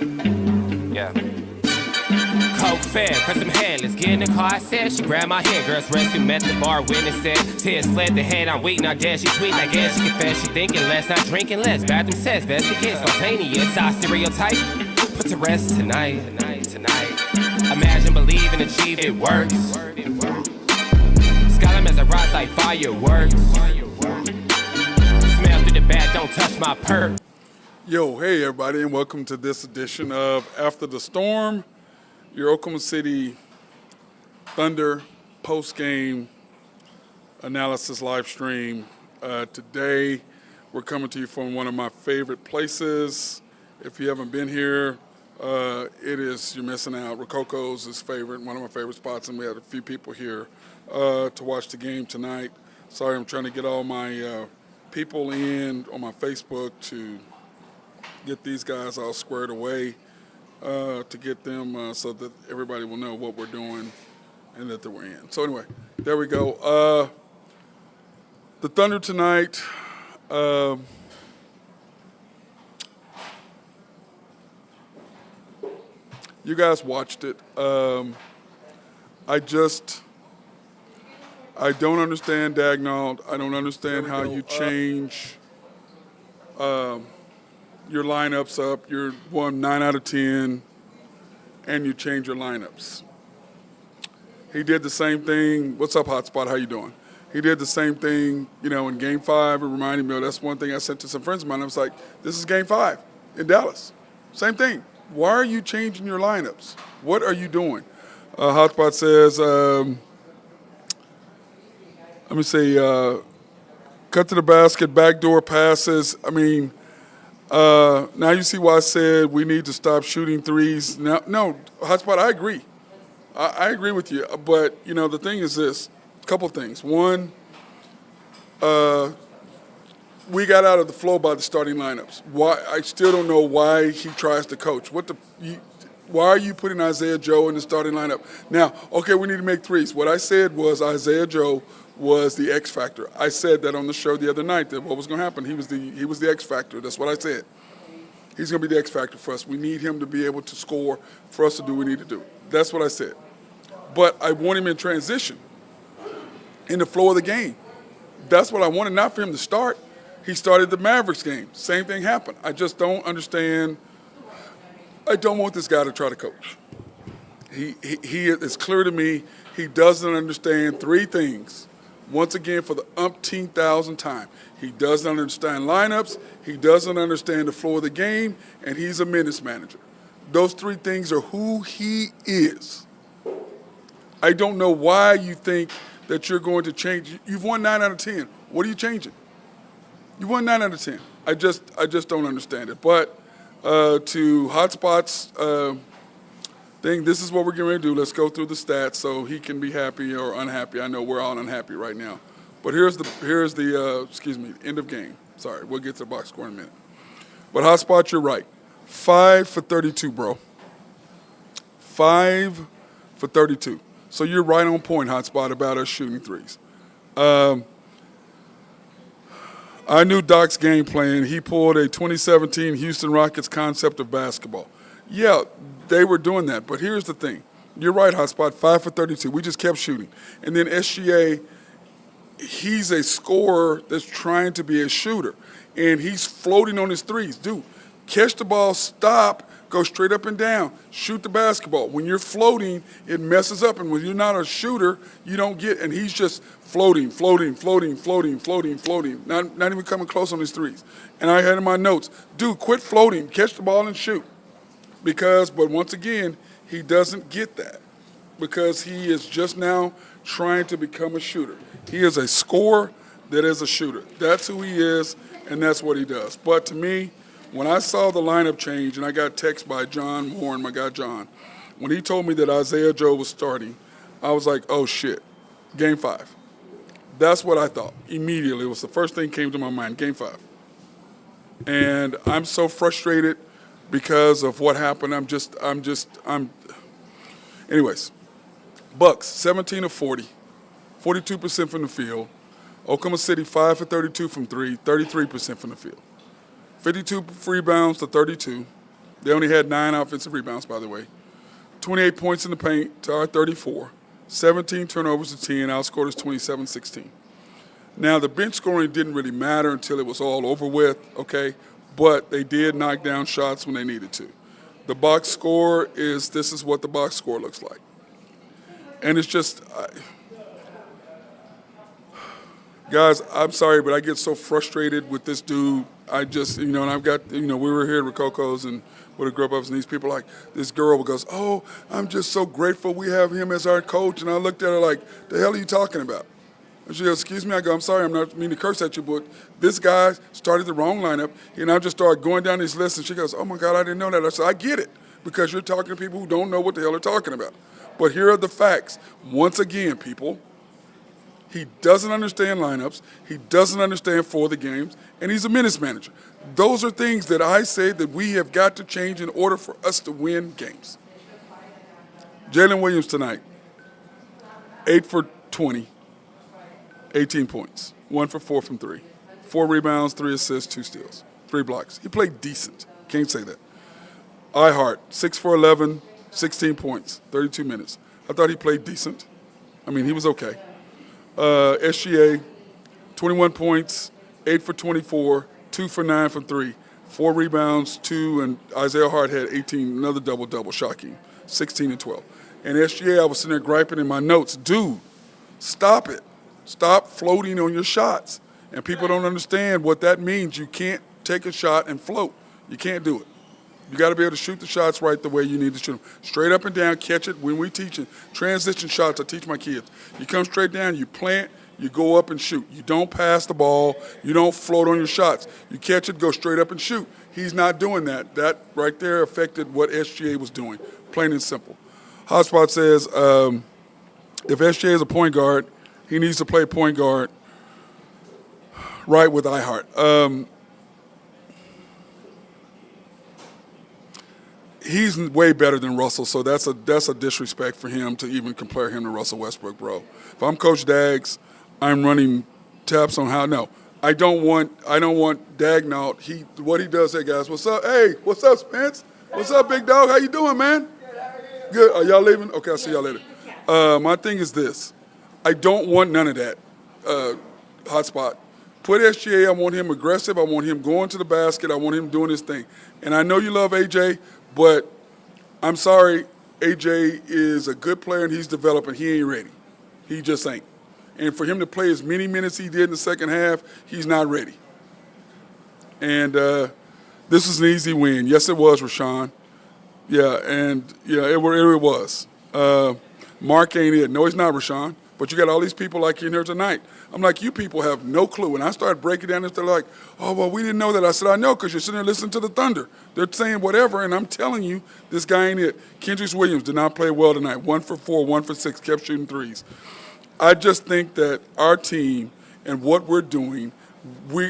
Yeah. Coke fed, press some hand, let's get in the car, I said. She grabbed my hand, girls resting, met the bar, witness said. Tears fled the head, I'm waiting, I guess she tweet, I guess she confess. She thinking less, not drinking less. Bathroom says, best to get spontaneous. I stereotype, put to rest tonight. Imagine, believe, and achieve, it works. Skyline as I rise like fireworks. Smell through the back, don't touch my perk. Yo, hey everybody, and welcome to this edition of After the Storm, your Oklahoma City Thunder post-game analysis live stream. Today, we're coming to you from one of my favorite places. If you haven't been here, you're missing out. Rococo's is one of my favorite spots, and we had a few people here to watch the game tonight. Sorry, I'm trying to get all my people in on my Facebook to get these guys all squared away, to get them so that everybody will know what we're doing and that we're in. So anyway, there we go. The Thunder tonight, you guys watched it. I don't understand Dagnall. I don't understand how you change your lineups up. You're 9 out of 10, and you change your lineups. He did the same thing. What's up, Hotspot? How you doing? He did the same thing, in Game 5. It reminded me of that's one thing I said to some friends of mine. I was like, this is Game 5 in Dallas. Same thing. Why are you changing your lineups? What are you doing? Hotspot says, let me see, cut to the basket, backdoor passes. I mean, now you see why I said we need to stop shooting threes. No, Hotspot, I agree. I agree with you. But, the thing is this, a couple things. One, we got out of the flow by the starting lineups. Why? I still don't know why he tries to coach. Why are you putting Isaiah Joe in the starting lineup? Now, okay, we need to make threes. What I said was Isaiah Joe was the X factor. I said that on the show the other night, that what was going to happen. He was the X factor. That's what I said. He's going to be the X factor for us. We need him to be able to score for us to do what we need to do. That's what I said. But I want him in transition, in the flow of the game. That's what I wanted, not for him to start. He started the Mavericks game. Same thing happened. I just don't understand. I don't want this guy to try to coach. It's clear to me he doesn't understand three things. Once again, for the umpteenth thousand time, he doesn't understand lineups, he doesn't understand the flow of the game, and he's a minutes manager. Those three things are who he is. I don't know why you think that you're going to change. You've won 9 out of 10. What are you changing? You won 9 out of 10. I just don't understand it. But to Hotspot's thing, this is what we're getting ready to do. Let's go through the stats so he can be happy or unhappy. I know we're all unhappy right now. But here's the end of game. Sorry, we'll get to the box score in a minute. But Hotspot, you're right. 5 for 32, bro. 5 for 32. So you're right on point, Hotspot, about us shooting threes. I knew Doc's game plan. He pulled a 2017 Houston Rockets concept of basketball. Yeah, they were doing that. But here's the thing. You're right, Hotspot, 5 for 32. We just kept shooting. And then SGA, he's a scorer that's trying to be a shooter. And he's floating on his threes. Dude, catch the ball, stop, go straight up and down, shoot the basketball. When you're floating, it messes up. And when you're not a shooter, you don't get, and he's just floating, not even coming close on his threes. And I had in my notes, dude, quit floating, catch the ball and shoot. But once again, he doesn't get that because he is just now trying to become a shooter. He is a scorer that is a shooter. That's who he is, and that's what he does. But to me, when I saw the lineup change, and I got text by John Moore, my guy John, when he told me that Isaiah Joe was starting, I was like, oh, shit, Game 5. That's what I thought immediately. It was the first thing that came to my mind, Game 5. And I'm so frustrated because of what happened. Anyways, Bucks, 17 of 40, 42% from the field. Oklahoma City, 5 for 32 from 3, 33% from the field. 52 rebounds to 32. They only had 9 offensive rebounds, by the way. 28 points in the paint to our 34. 17 turnovers to 10. Outscored us 27-16. Now, the bench scoring didn't really matter until it was all over with, okay? But they did knock down shots when they needed to. The box score this is what the box score looks like. And it's just, guys, I'm sorry, but I get so frustrated with this dude. I just, and I've got, we were here at Rococo's and would have grew up, and these people like, this girl goes, oh, I'm just so grateful we have him as our coach. And I looked at her like, the hell are you talking about? And she goes, excuse me. I go, I'm sorry, I'm not meaning to curse at you, but this guy started the wrong lineup. And I just started going down this list, and she goes, oh, my God, I didn't know that. I said, I get it, because you're talking to people who don't know what the hell they're talking about. But here are the facts. Once again, people, he doesn't understand lineups. He doesn't understand for the games, and he's a minutes manager. Those are things that I say that we have got to change in order for us to win games. Jalen Williams tonight, 8 for 20, 18 points, 1 for 4 from 3, 4 rebounds, 3 assists, 2 steals, 3 blocks. He played decent. Can't say that. Ihart, 6 for 11, 16 points, 32 minutes. I thought he played decent. I mean, he was okay. SGA, 21 points, 8 for 24, 2 for 9 from 3, 4 rebounds, 2, and Isaiah Hart had 18, another double-double, shocking, 16 and 12. And SGA, I was sitting there griping in my notes, dude, stop it. Stop floating on your shots. And people don't understand what that means. You can't take a shot and float. You can't do it. You got to be able to shoot the shots right the way you need to shoot them. Straight up and down, catch it. When we teach it, transition shots, I teach my kids. You come straight down, you plant, you go up and shoot. You don't pass the ball. You don't float on your shots. You catch it, go straight up and shoot. He's not doing that. That right there affected what SGA was doing, plain and simple. Hotspot says if SGA is a point guard, he needs to play point guard right with Ihart. He's way better than Russell, so that's a disrespect for him to even compare him to Russell Westbrook, bro. If I'm Coach Daggs, I'm running taps on how. No, I don't want Dagnaut. What he does. Hey guys, what's up? Hey, what's up, Spence? What's up, big dog? How you doing, man? Good. Are y'all leaving? Okay, I'll see y'all later. My thing is this: I don't want none of that. Hotspot. Put SGA. I want him aggressive. I want him going to the basket. I want him doing his thing. And I know you love AJ. But I'm sorry, AJ is a good player and he's developing. He ain't ready. He just ain't. And for him to play as many minutes he did in the second half, he's not ready. And this is an easy win. Yes, it was, Rashawn. Yeah, and yeah, it was. Mark ain't it. No, he's not, Rashawn. But you got all these people like you in here tonight. I'm like, you people have no clue. And I started breaking down this. They're like, oh, well, we didn't know that. I said, I know, because you're sitting there listening to the Thunder. They're saying whatever, and I'm telling you, this guy ain't it. Kendrick Williams did not play well tonight. 1 for 4, 1 for 6, kept shooting threes. I just think that our team and what we're doing,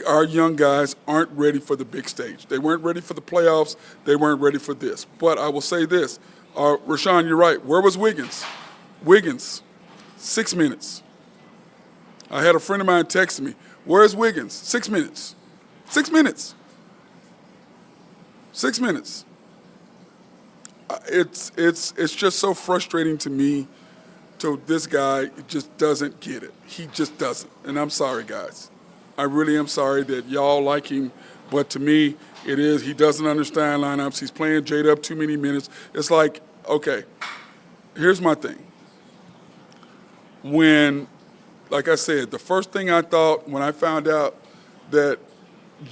our young guys aren't ready for the big stage. They weren't ready for the playoffs. They weren't ready for this. But I will say this. Rashawn, you're right. Where was Wiggins? Wiggins. 6 minutes. I had a friend of mine text me, where's Wiggins? 6 minutes. 6 minutes. 6 minutes. It's just so frustrating to me. To this guy, just doesn't get it. He just doesn't. And I'm sorry, guys. I really am sorry that y'all like him. But to me, it is. He doesn't understand lineups. He's playing J-Dub too many minutes. It's like, okay, here's my thing. When, like I said, the first thing I thought when I found out that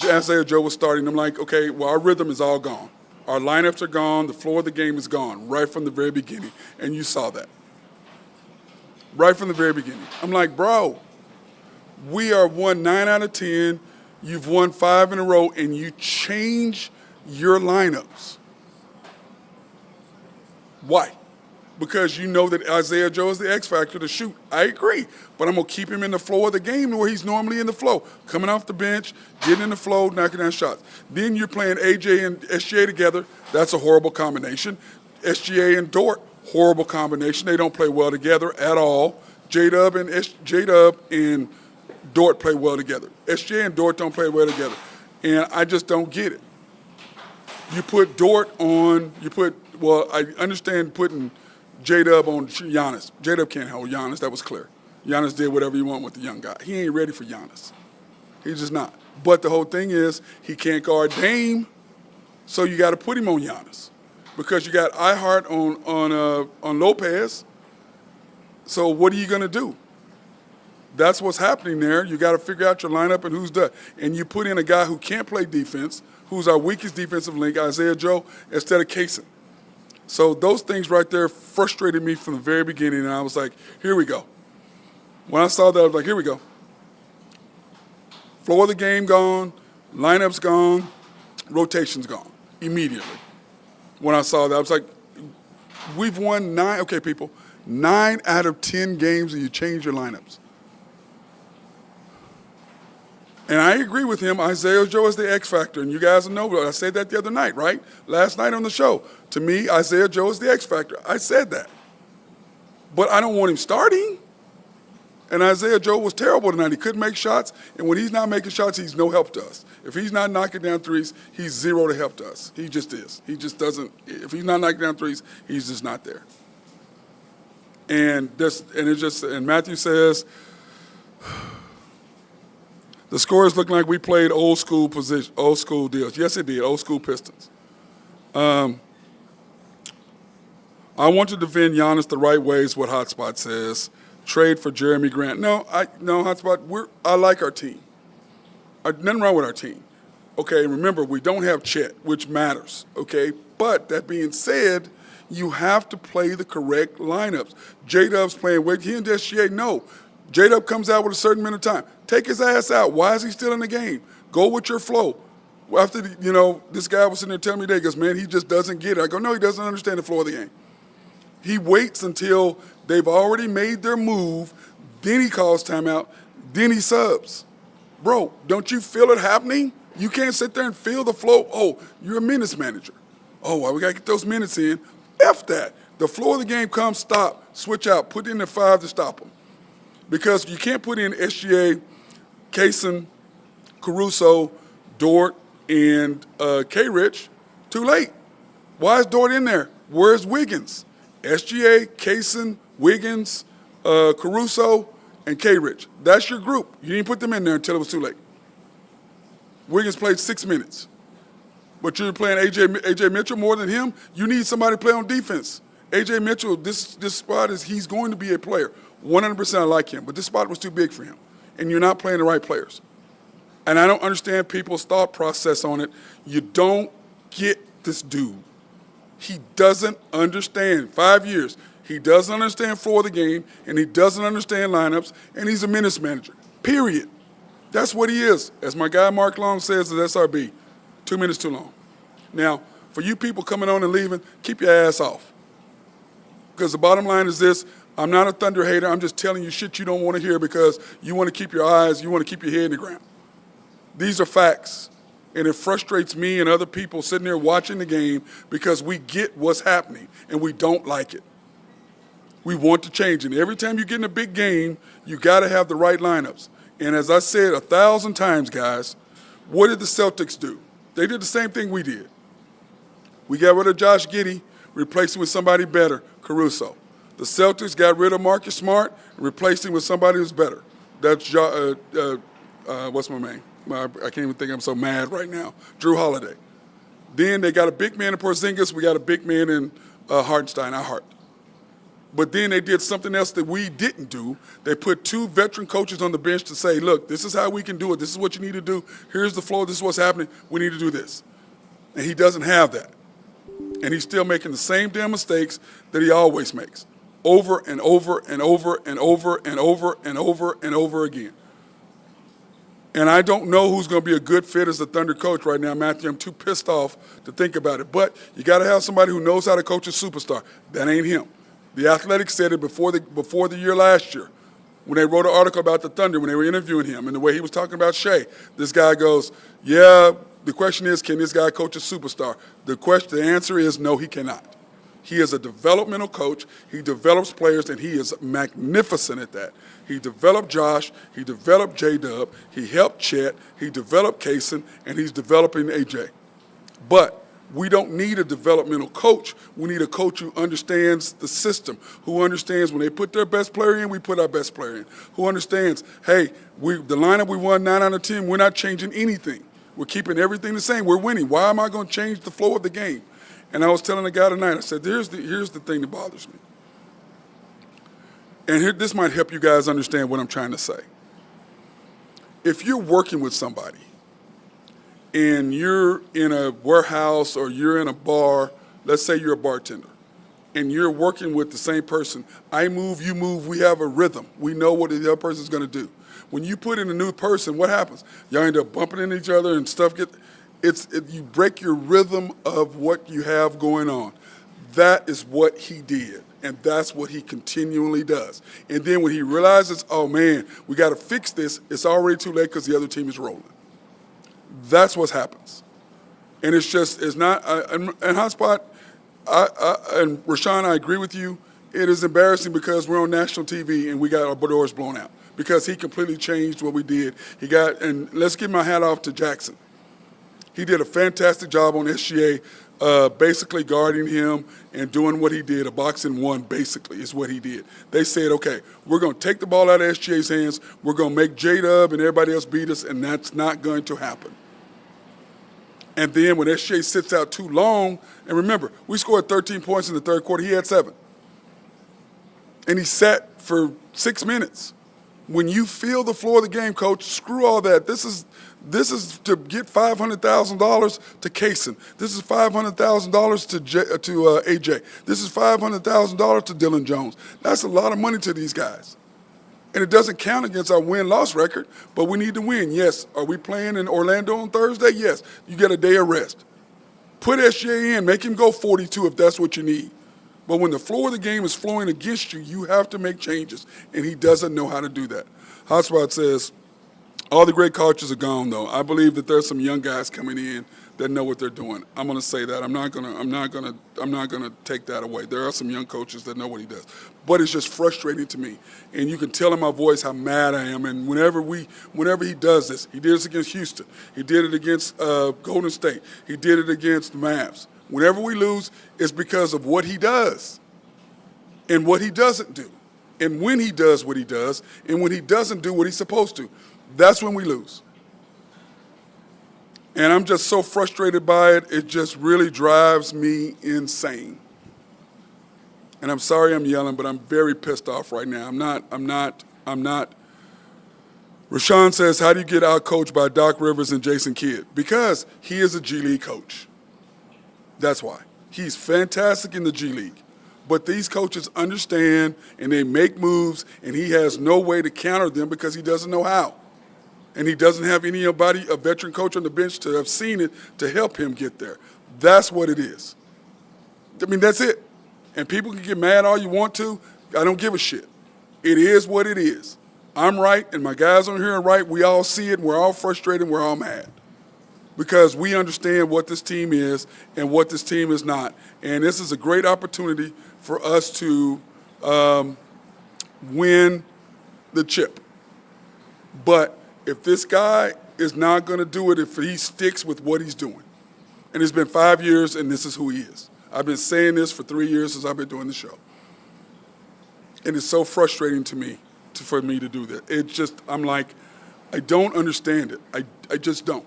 Isaiah Joe was starting, I'm like, okay, well, our rhythm is all gone. Our lineups are gone. The floor of the game is gone right from the very beginning. And you saw that. Right from the very beginning. I'm like, bro, we are won 9 out of 10. You've won 5 in a row, and you change your lineups. Why? Because you know that Isaiah Joe is the X factor to shoot. I agree. But I'm going to keep him in the flow of the game where he's normally in the flow. Coming off the bench, getting in the flow, knocking down shots. Then you're playing AJ and SGA together. That's a horrible combination. SGA and Dort, horrible combination. They don't play well together at all. J-Dub and Dort play well together. SGA and Dort don't play well together. And I just don't get it. You put Dort on. I understand putting J-Dub on Giannis. J-Dub can't hold Giannis. That was clear. Giannis did whatever he wanted with the young guy. He ain't ready for Giannis. He's just not. But the whole thing is he can't guard Dame, so you got to put him on Giannis because you got iHeart on Lopez. So what are you going to do? That's what's happening there. You got to figure out your lineup and who's done. And you put in a guy who can't play defense, who's our weakest defensive link, Isaiah Joe, instead of Kaysen. So those things right there frustrated me from the very beginning, and I was like, here we go. When I saw that, I was like, here we go. Floor of the game gone, lineup's gone, rotation's gone immediately. When I saw that, I was like, we've won 9 out of 10 games and you change your lineups. And I agree with him. Isaiah Joe is the X factor, and you guys know. I said that the other night, right? Last night on the show. To me, Isaiah Joe is the X factor. I said that. But I don't want him starting. And Isaiah Joe was terrible tonight. He couldn't make shots, and when he's not making shots, he's no help to us. If he's not knocking down threes, he's zero to help to us. He just is. He just doesn't. If he's not knocking down threes, he's just not there. And Matthew says, the scores look like we played old school deals. Yes, it did. Old school Pistons. I want to defend Giannis the right way is what Hotspot says. Trade for Jeremy Grant. No, Hotspot. I like our team. Nothing wrong with our team. Okay, remember we don't have Chet, which matters. Okay, but that being said, you have to play the correct lineups. J-Dub's playing with he and SGA. No. J-Dub comes out with a certain amount of time. Take his ass out. Why is he still in the game? Go with your flow. After, this guy was sitting there telling me today, he goes, man, he just doesn't get it. I go, no, he doesn't understand the flow of the game. He waits until they've already made their move, then he calls timeout, then he subs. Bro, don't you feel it happening? You can't sit there and feel the flow. Oh, you're a minutes manager. Oh, well, we got to get those minutes in. F that. The flow of the game comes, stop, switch out, put in the 5 to stop them. Because you can't put in SGA, Kaysen, Caruso, Dort, and K-Rich too late. Why is Dort in there? Where's Wiggins? SGA, Kaysen, Wiggins, Caruso, and K-Rich. That's your group. You didn't put them in there until it was too late. Wiggins played 6 minutes. But you're playing A.J. Mitchell more than him? You need somebody to play on defense. A.J. Mitchell, this spot he's going to be a player. 100% I like him, but this spot was too big for him. And you're not playing the right players. And I don't understand people's thought process on it. You don't get this dude. He doesn't understand. 5 years. He doesn't understand floor of the game, and he doesn't understand lineups, and he's a minutes manager. Period. That's what he is. As my guy Mark Long says at SRB, 2 minutes too long. Now, for you people coming on and leaving, keep your ass off. Because the bottom line is this, I'm not a Thunder hater. I'm just telling you shit you don't want to hear because you want to keep your eyes, you want to keep your head in the ground. These are facts. And it frustrates me and other people sitting there watching the game because we get what's happening and we don't like it. We want to change it. Every time you get in a big game, you got to have the right lineups. And as I said 1,000 times, guys, what did the Celtics do? They did the same thing we did. We got rid of Josh Giddey, replaced him with somebody better, Caruso. The Celtics got rid of Marcus Smart and replaced him with somebody who's better. That's, what's my name? I can't even think. I'm so mad right now. Drew Holiday. Then they got a big man in Porzingis. We got a big man in Hartenstein, Hart. But then they did something else that we didn't do. They put 2 veteran coaches on the bench to say, look, this is how we can do it. This is what you need to do. Here's the flow. This is what's happening. We need to do this. And he doesn't have that. And he's still making the same damn mistakes that he always makes. Over and over and over and over and over and over and over again. And I don't know who's going to be a good fit as a Thunder coach right now, Matthew. I'm too pissed off to think about it. But you got to have somebody who knows how to coach a superstar. That ain't him. The Athletic said it before the year last year when they wrote an article about the Thunder, when they were interviewing him, and the way he was talking about Shea. This guy goes, yeah, the question is, can this guy coach a superstar? The answer is no, he cannot. He is a developmental coach. He develops players, and he is magnificent at that. He developed Josh. He developed J-Dub. He helped Chet. He developed Kaysen, and he's developing AJ. But We don't need a developmental coach. We need a coach who understands the system, who understands when they put their best player in, we put our best player in, who understands, hey, the lineup we won 9 out of 10, we're not changing anything. We're keeping everything the same. We're winning. Why am I going to change the flow of the game? And I was telling a guy tonight, I said, here's the thing that bothers me. And this might help you guys understand what I'm trying to say. If you're working with somebody and you're in a warehouse or you're in a bar, let's say you're a bartender, and you're working with the same person, I move, you move, we have a rhythm. We know what the other person's going to do. When you put in a new person, what happens? Y'all end up bumping into each other and stuff you break your rhythm of what you have going on. That is what he did, and that's what he continually does. And then when he realizes, oh man, we got to fix this, it's already too late because the other team is rolling. That's what happens. And it's not, and Hotspot, and Rashawn, I agree with you. It is embarrassing because we're on national TV and we got our doors blown out because he completely changed what we did. And let's give my hat off to Jackson. He did a fantastic job on SGA, basically guarding him and doing what he did. A boxing one, basically, is what he did. They said, okay, we're going to take the ball out of SGA's hands. We're going to make J-Dub and everybody else beat us, and that's not going to happen. And then when SGA sits out too long, and remember, we scored 13 points in the third quarter. He had 7. And he sat for 6 minutes. When you feel the floor of the game, coach, screw all that. This is to get $500,000 to Kaysen. This is $500,000 to AJ. This is $500,000 to Dylan Jones. That's a lot of money to these guys. And it doesn't count against our win-loss record, but we need to win. Yes. Are we playing in Orlando on Thursday? Yes. You get a day of rest. Put SGA in. Make him go 42 if that's what you need. But when the floor of the game is flowing against you, you have to make changes, and he doesn't know how to do that. Hotspot says, all the great coaches are gone, though. I believe that there's some young guys coming in that know what they're doing. I'm going to say that. I'm not going to take that away. There are some young coaches that know what he does. But it's just frustrating to me. And you can tell in my voice how mad I am. And whenever he does this, he did this against Houston. He did it against Golden State. He did it against the Mavs. Whenever we lose, it's because of what he does and what he doesn't do. And when he does what he does and when he doesn't do what he's supposed to, that's when we lose. And I'm just so frustrated by it. It just really drives me insane. And I'm sorry I'm yelling, but I'm very pissed off right now. I'm not. Rashawn says, how do you get out-coached by Doc Rivers and Jason Kidd? Because he is a G League coach. That's why. He's fantastic in the G League. But these coaches understand and they make moves, and he has no way to counter them because he doesn't know how. And he doesn't have anybody, a veteran coach on the bench, to have seen it to help him get there. That's what it is. I mean, that's it. And people can get mad all you want to. I don't give a shit. It is what it is. I'm right, and my guys on here are right. We all see it, and we're all frustrated, and we're all mad. Because we understand what this team is and what this team is not. And this is a great opportunity for us to win the chip. But if this guy is not going to do it, if he sticks with what he's doing, and it's been 5 years and this is who he is. I've been saying this for 3 years since I've been doing the show. And it's so frustrating to me for me to do that. It's just, I'm like, I don't understand it. I just don't.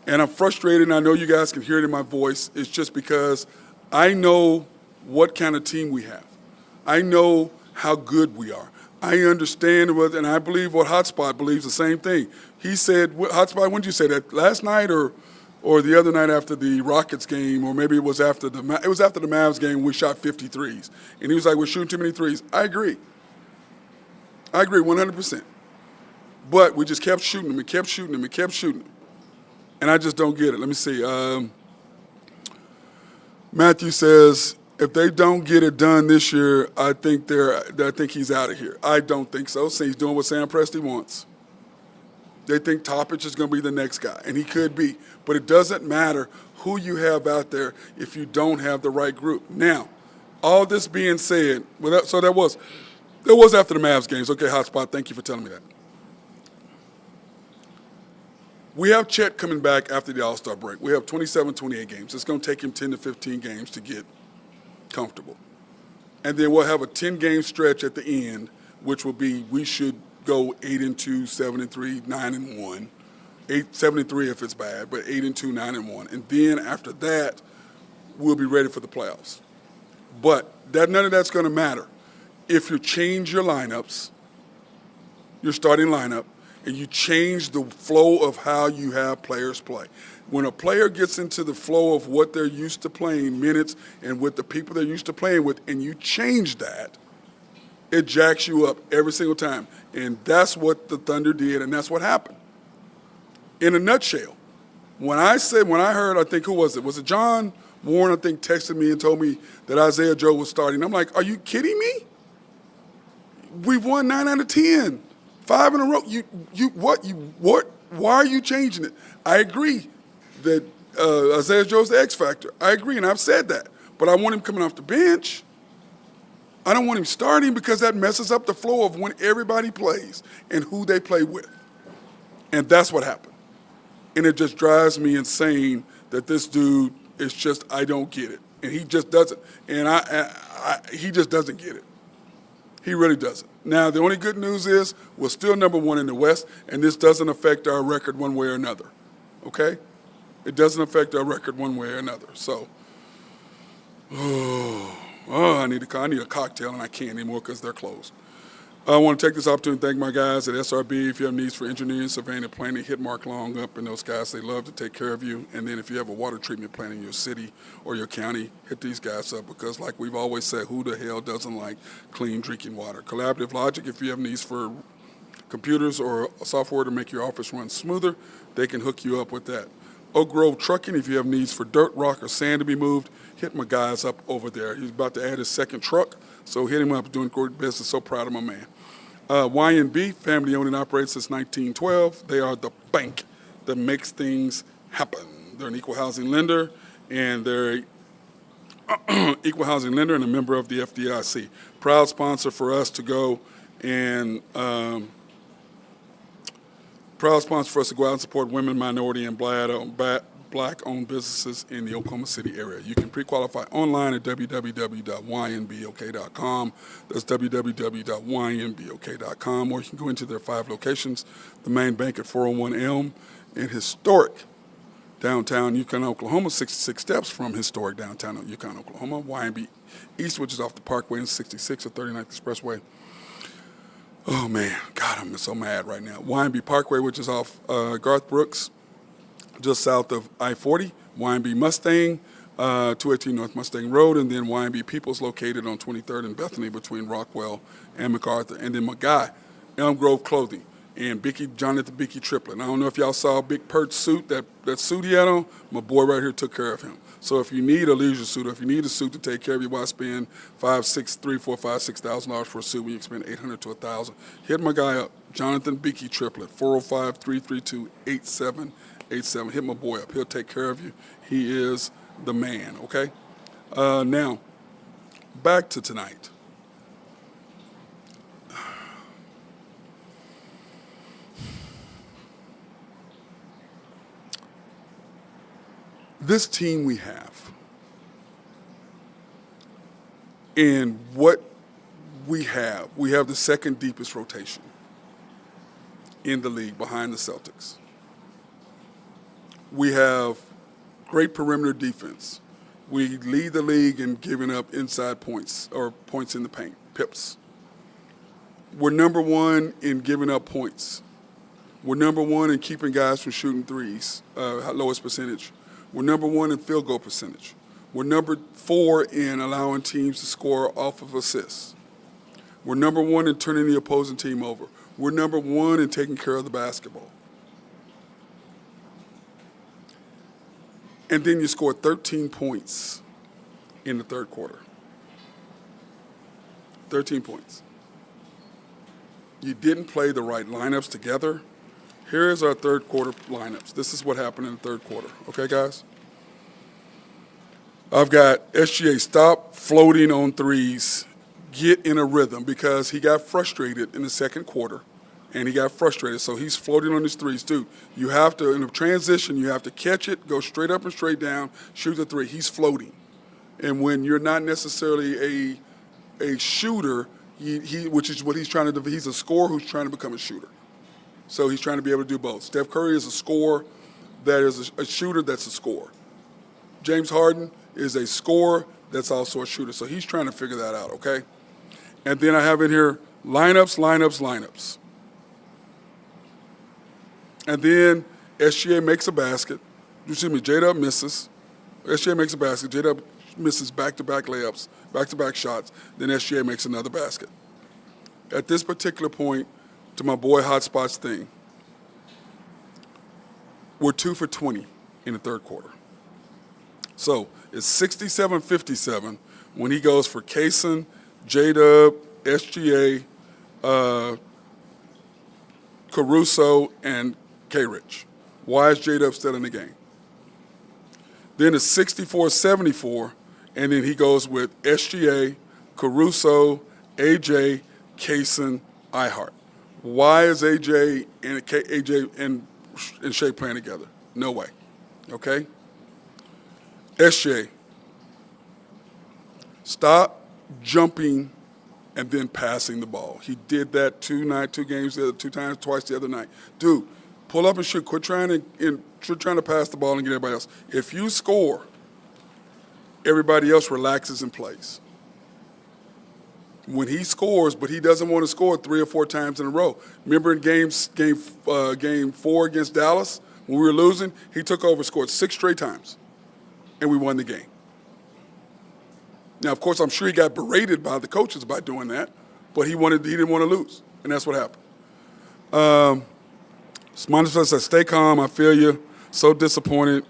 And I'm frustrated, and I know you guys can hear it in my voice. It's just because I know what kind of team we have. I know how good we are. I understand, and I believe what Hotspot believes the same thing. He said, Hotspot, when did you say that? Last night or the other night after the Rockets game, or maybe it was after the Mavs game, we shot 53s. And he was like, we're shooting too many threes. I agree 100%. But we just kept shooting them and kept shooting them and kept shooting them. And I just don't get it. Let me see. Matthew says, if they don't get it done this year, I think he's out of here. I don't think so. So he's doing what Sam Presti wants. They think Topic is going to be the next guy, and he could be. But it doesn't matter who you have out there if you don't have the right group. Now, all this being said, so that was after the Mavs games. Okay, Hotspot, thank you for telling me that. We have Chet coming back after the All-Star break. We have 27, 28 games. It's going to take him 10 to 15 games to get comfortable. And then we'll have a 10-game stretch at the end, which will be we should go 8-2, 7-3, 9-1. 7-3 if it's bad, but 8-2, 9-1. And then after that, we'll be ready for the playoffs. But none of that's going to matter if you change your lineups, your starting lineup, and you change the flow of how you have players play. When a player gets into the flow of what they're used to playing minutes and with the people they're used to playing with, and you change that, it jacks you up every single time. And that's what the Thunder did, and that's what happened. In a nutshell, when I heard, I think, who was it? Was it John Warren, I think, texted me and told me that Isaiah Joe was starting. I'm like, are you kidding me? We've won 9 out of 10. 5 in a row. What? Why are you changing it? I agree that Isaiah Joe's the X factor. I agree, and I've said that. But I want him coming off the bench. I don't want him starting because that messes up the flow of when everybody plays and who they play with. And that's what happened. And it just drives me insane that this dude is just, I don't get it. And he just doesn't. And he just doesn't get it. He really doesn't. Now, the only good news is we're still number 1 in the West, and this doesn't affect our record one way or another, okay? It doesn't affect our record one way or another. So, I need a cocktail, and I can't anymore because they're closed. I want to take this opportunity to thank my guys at SRB. If you have needs for engineering, surveying, and planning, hit Mark Long up, and those guys, they love to take care of you. And then if you have a water treatment plant in your city or your county, hit these guys up because like we've always said, who the hell doesn't like clean drinking water? Collaborative Logic, if you have needs for computers or software to make your office run smoother, they can hook you up with that. Oak Grove Trucking, if you have needs for dirt, rock, or sand to be moved, hit my guys up over there. He's about to add his second truck, so hit him up. Doing great business. So proud of my man. Y&B, family owned and operated since 1912. They are the bank that makes things happen. They're an equal housing lender, and they're equal housing lender and a member of the FDIC. Proud sponsor for us to go and proud sponsor for us to go out and support women, minority, and black-owned businesses in the Oklahoma City area. You can pre-qualify online at www.ynbok.com. That's www.ynbok.com, or you can go into their 5 locations, the main bank at 401 Elm in historic downtown Yukon, Oklahoma, 66 steps from historic downtown Yukon, Oklahoma. YNB East, which is off the Parkway and 66 or 39th Expressway. Oh, man, God, I'm so mad right now. YNB Parkway, which is off Garth Brooks, just south of I-40, YNB Mustang, 218 North Mustang Road, and then YNB Peoples located on 23rd and Bethany between Rockwell and MacArthur. And then my guy, Elm Grove Clothing, and Jonathan Bicky Triplett. I don't know if y'all saw Big Pert's suit, that suit he had on. My boy right here took care of him. So if you need a leisure suit, or if you need a suit to take care of you, why spend $6,000 for a suit when you can spend $800 to $1,000? Hit my guy up, Jonathan Bicky Triplett, 405-332-8787. Hit my boy up. He'll take care of you. He is the man, okay? Now, back to tonight. This team we have and what we have the second deepest rotation in the league behind the Celtics. We have great perimeter defense. We lead the league in giving up inside points or points in the paint, pips. We're number 1 in giving up points. We're number 1 in keeping guys from shooting threes, lowest percentage. We're number 1 in field goal percentage. We're number 4 in allowing teams to score off of assists. We're number 1 in turning the opposing team over. We're number 1 in taking care of the basketball. And then you scored 13 points in the third quarter. 13 points. You didn't play the right lineups together. Here's our third quarter lineups. This is what happened in the third quarter. Okay, guys? I've got SGA, stop floating on threes. Get in a rhythm, because he got frustrated in the second quarter and he got frustrated. So he's floating on his threes, too. You have to, in a transition, you have to catch it, go straight up and straight down, shoot the three. He's floating. And when you're not necessarily a shooter, which is what he's trying to do, he's a scorer who's trying to become a shooter. So he's trying to be able to do both. Steph Curry is a scorer that is a shooter that's a scorer. James Harden is a scorer that's also a shooter. So he's trying to figure that out, okay? And then I have in here lineups. And then SGA makes a basket. Excuse me, J-Dub misses. SGA makes a basket. J-Dub misses back-to-back layups, back-to-back shots. Then SGA makes another basket. At this particular point, to my boy Hotspot's thing, we're 2 for 20 in the third quarter. So it's 67-57 when he goes for Kaysen, J-Dub, SGA, Caruso, and K-Rich. Why is J-Dub still in the game? Then it's 64-74, and then he goes with SGA, Caruso, AJ, Kaysen, Ihart. Why is AJ and Shea playing together? No way. Okay? SGA, stop jumping and then passing the ball. He did that two times twice the other night. Dude, pull up and shoot. Quit trying to pass the ball and get everybody else. If you score, everybody else relaxes and plays. When he scores, but he doesn't want to score 3 or 4 times in a row. Remember in game 4 against Dallas when we were losing, he took over, scored 6 straight times, and we won the game. Now, of course, I'm sure he got berated by the coaches by doing that, but he didn't want to lose, and that's what happened. Smonson says, stay calm, I feel you. So disappointed.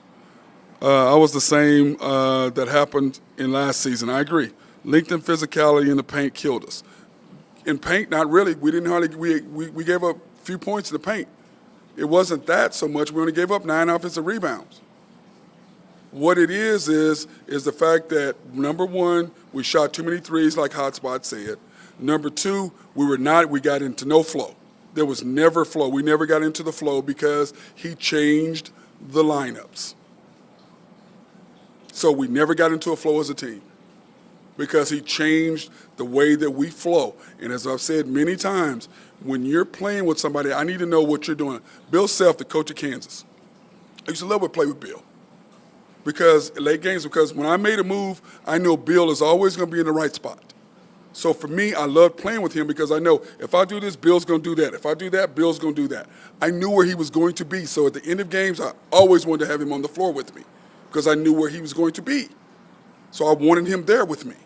I was the same that happened in last season. I agree. Length and physicality in the paint killed us. In paint, not really. We didn't hardly. We gave up a few points in the paint. It wasn't that so much. We only gave up 9 offensive rebounds. What it is the fact that, number one, we shot too many threes, like Hotspot said. Number two, we got into no flow. There was never flow. We never got into the flow because he changed the lineups. So we never got into a flow as a team because he changed the way that we flow. And as I've said many times, when you're playing with somebody, I need to know what you're doing. Bill Self, the coach of Kansas, I used to love to play with Bill. Because late games, because when I made a move, I know Bill is always going to be in the right spot. So for me, I love playing with him because I know if I do this, Bill's going to do that. If I do that, Bill's going to do that. I knew where he was going to be. So at the end of games, I always wanted to have him on the floor with me because I knew where he was going to be. So I wanted him there with me.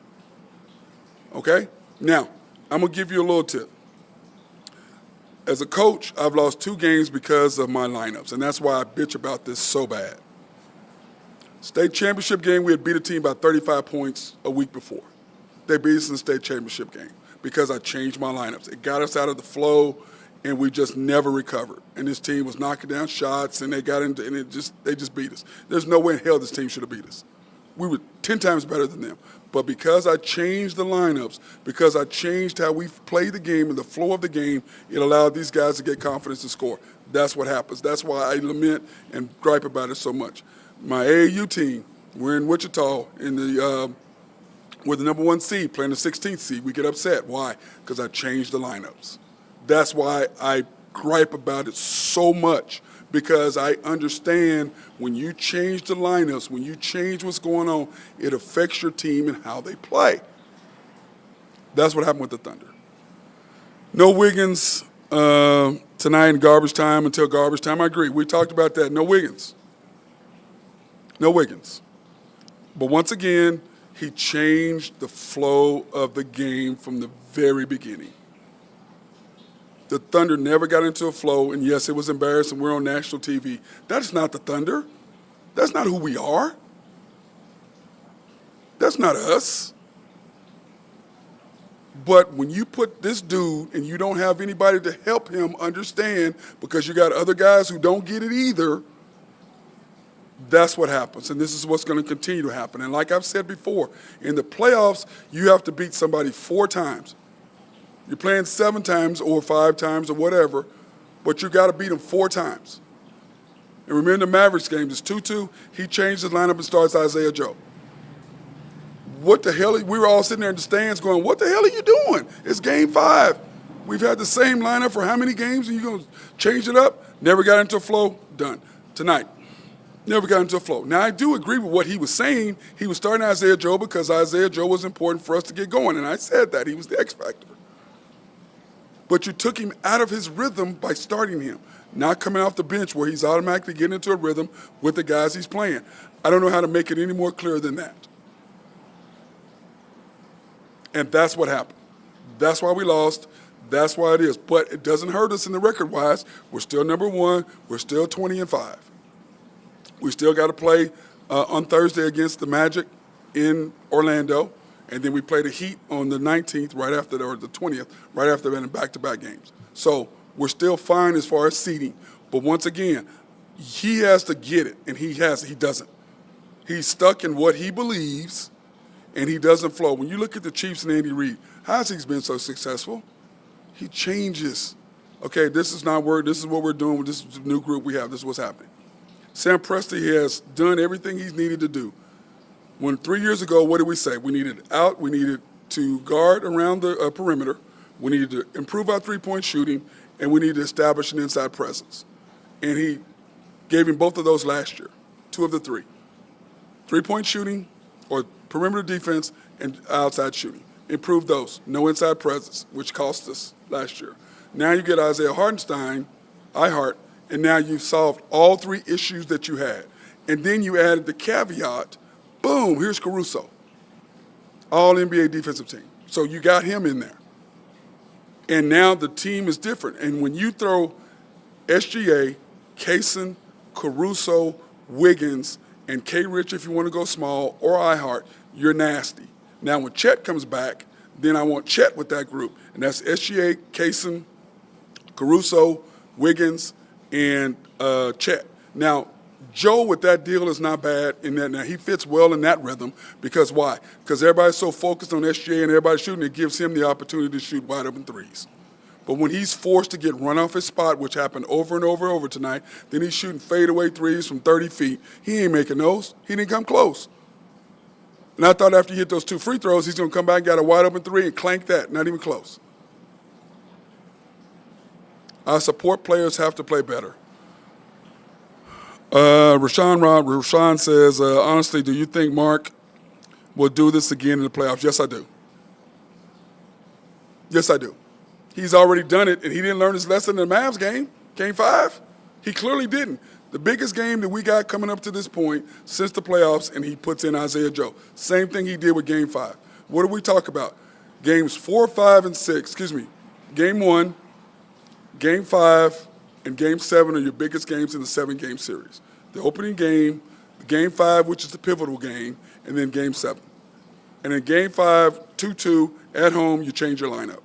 Okay? Now, I'm going to give you a little tip. As a coach, I've lost 2 games because of my lineups, and that's why I bitch about this so bad. State championship game, we had beat a team by 35 points a week before. They beat us in the state championship game because I changed my lineups. It got us out of the flow, and we just never recovered. And this team was knocking down shots, and they just beat us. There's no way in hell this team should have beat us. We were 10 times better than them. But because I changed the lineups, because I changed how we played the game and the flow of the game, it allowed these guys to get confidence to score. That's what happens. That's why I lament and gripe about it so much. My AAU team, we're in Wichita we're the number 1 seed, playing the 16th seed. We get upset. Why? Because I changed the lineups. That's why I gripe about it so much, because I understand when you change the lineups, when you change what's going on, it affects your team and how they play. That's what happened with the Thunder. No Wiggins tonight in garbage time until garbage time. I agree. We talked about that. No Wiggins. No Wiggins. But once again, he changed the flow of the game from the very beginning. The Thunder never got into a flow, and yes, it was embarrassing. We're on national TV. That's not the Thunder. That's not who we are. That's not us. But when you put this dude and you don't have anybody to help him understand because you got other guys who don't get it either, that's what happens, and this is what's going to continue to happen. And like I've said before, in the playoffs, you have to beat somebody 4 times. You're playing 7 times or 5 times or whatever, but you got to beat them 4 times. And remember the Mavericks game, it's 2-2. He changed his lineup and starts Isaiah Joe. What the hell? We were all sitting there in the stands going, what the hell are you doing? It's game 5. We've had the same lineup for how many games, and you're going to change it up? Never got into a flow. Done. Tonight. Never got into a flow. Now, I do agree with what he was saying. He was starting Isaiah Joe because Isaiah Joe was important for us to get going, and I said that. He was the X factor. But you took him out of his rhythm by starting him, not coming off the bench where he's automatically getting into a rhythm with the guys he's playing. I don't know how to make it any more clear than that. And that's what happened. That's why we lost. That's why it is. But it doesn't hurt us in the record-wise. We're still number 1. We're still 20-5. We still got to play on Thursday against the Magic in Orlando. And then we play the Heat on the 19th, right after that, or the 20th, right after that, in back-to-back games. So we're still fine as far as seeding. But once again, he has to get it, and he doesn't. He's stuck in what he believes, and he doesn't flow. When you look at the Chiefs and Andy Reid, how has he been so successful? He changes. Okay, this is not work. This is what we're doing. This is the new group we have. This is what's happening. Sam Presti has done everything he's needed to do. When 3 years ago, what did we say? We needed out. We needed to guard around the perimeter. We needed to improve our three-point shooting, and we needed to establish an inside presence. And he gave him both of those last year, 2 of the 3. Three-point shooting or perimeter defense and outside shooting. Improved those. No inside presence, which cost us last year. Now you get Isaiah Hartenstein, and now you've solved all 3 issues that you had. And then you added the caveat, boom, here's Caruso. All NBA defensive team. So you got him in there. And now the team is different. And when you throw SGA, Kaysen, Caruso, Wiggins, and K-Rich if you want to go small, or iHeart, you're nasty. Now when Chet comes back, then I want Chet with that group. And that's SGA, Kaysen, Caruso, Wiggins, and Chet. Now, Joe with that deal is not bad in that. Now, he fits well in that rhythm because why? Because everybody's so focused on SGA and everybody shooting, it gives him the opportunity to shoot wide open threes. But when he's forced to get run off his spot, which happened over and over and over tonight, then he's shooting fadeaway threes from 30 feet. He ain't making those. He didn't come close. And I thought after he hit those 2 free throws, he's going to come back and got a wide open 3 and clank that. Not even close. Our support players have to play better. Rashawn says, honestly, do you think Mark will do this again in the playoffs? Yes, I do. Yes, I do. He's already done it, and he didn't learn his lesson in the Mavs game, Game 5. He clearly didn't. The biggest game that we got coming up to this point since the playoffs, and he puts in Isaiah Joe. Same thing he did with Game 5. What do we talk about? Games 4, 5, and 6, Game 1, Game 5, and Game 7 are your biggest games in the 7-game series. The opening game, Game 5, which is the pivotal game, and then Game 7. And in Game 5, 2-2, at home, you change your lineup,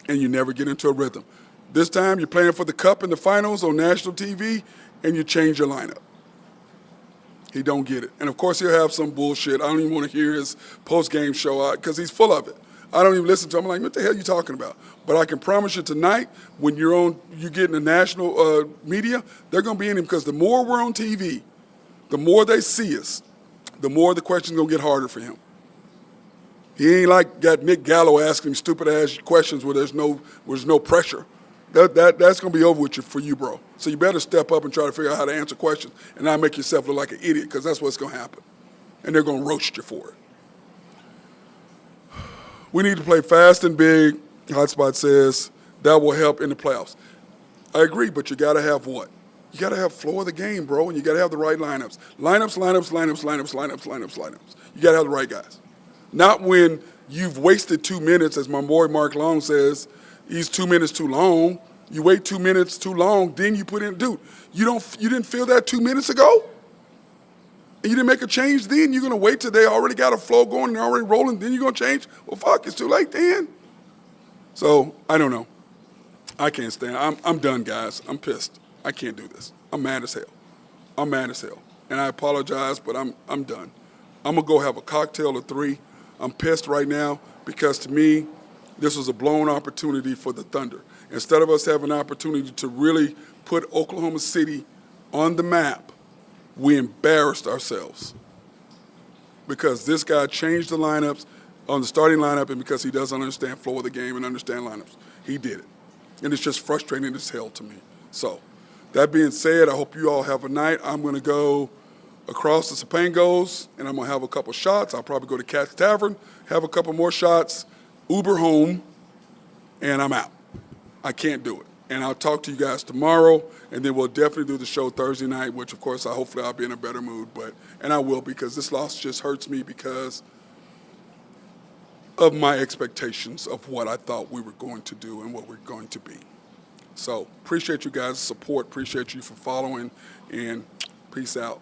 and you never get into a rhythm. This time, you're playing for the Cup in the finals on national TV, and you change your lineup. He don't get it. And, of course, he'll have some bullshit. I don't even want to hear his post-game show out because he's full of it. I don't even listen to him. I'm like, what the hell are you talking about? But I can promise you tonight, when you get in the national media, they're going to be in him because the more we're on TV, the more they see us, the more the question's going to get harder for him. He ain't like got Nick Gallo asking him stupid-ass questions where there's no pressure. That's going to be over with you for you, bro. So you better step up and try to figure out how to answer questions and not make yourself look like an idiot because that's what's going to happen. And they're going to roast you for it. We need to play fast and big, Hotspot says. That will help in the playoffs. I agree, but you got to have what? You got to have flow of the game, bro, and you got to have the right lineups. Lineups. You got to have the right guys. Not when you've wasted 2 minutes, as my boy Mark Long says, he's 2 minutes too long. You wait 2 minutes too long, then you put in, dude, you didn't feel that 2 minutes ago? And you didn't make a change then? You're going to wait till they already got a flow going and they're already rolling, then you're going to change? Well, fuck, it's too late then. So, I don't know. I can't stand. I'm done, guys. I'm pissed. I can't do this. I'm mad as hell. And I apologize, but I'm done. I'm going to go have a cocktail or 3. I'm pissed right now because to me, This was a blown opportunity for the Thunder. Instead of us having an opportunity to really put Oklahoma City on the map, we embarrassed ourselves because this guy changed the lineups on the starting lineup, and because he doesn't understand flow of the game and understand lineups, he did it. And it's just frustrating as hell to me. So, that being said, I hope you all have a night. I'm going to go across the Topangos, and I'm going to have a couple shots. I'll probably go to Cat's Tavern, have a couple more shots, Uber home, and I'm out. I can't do it. And I'll talk to you guys tomorrow, and then we'll definitely do the show Thursday night, which, of course, hopefully I'll be in a better mood. And I will, because this loss just hurts me because of my expectations of what I thought we were going to do and what we're going to be. So appreciate you guys' support. Appreciate you for following, and peace out.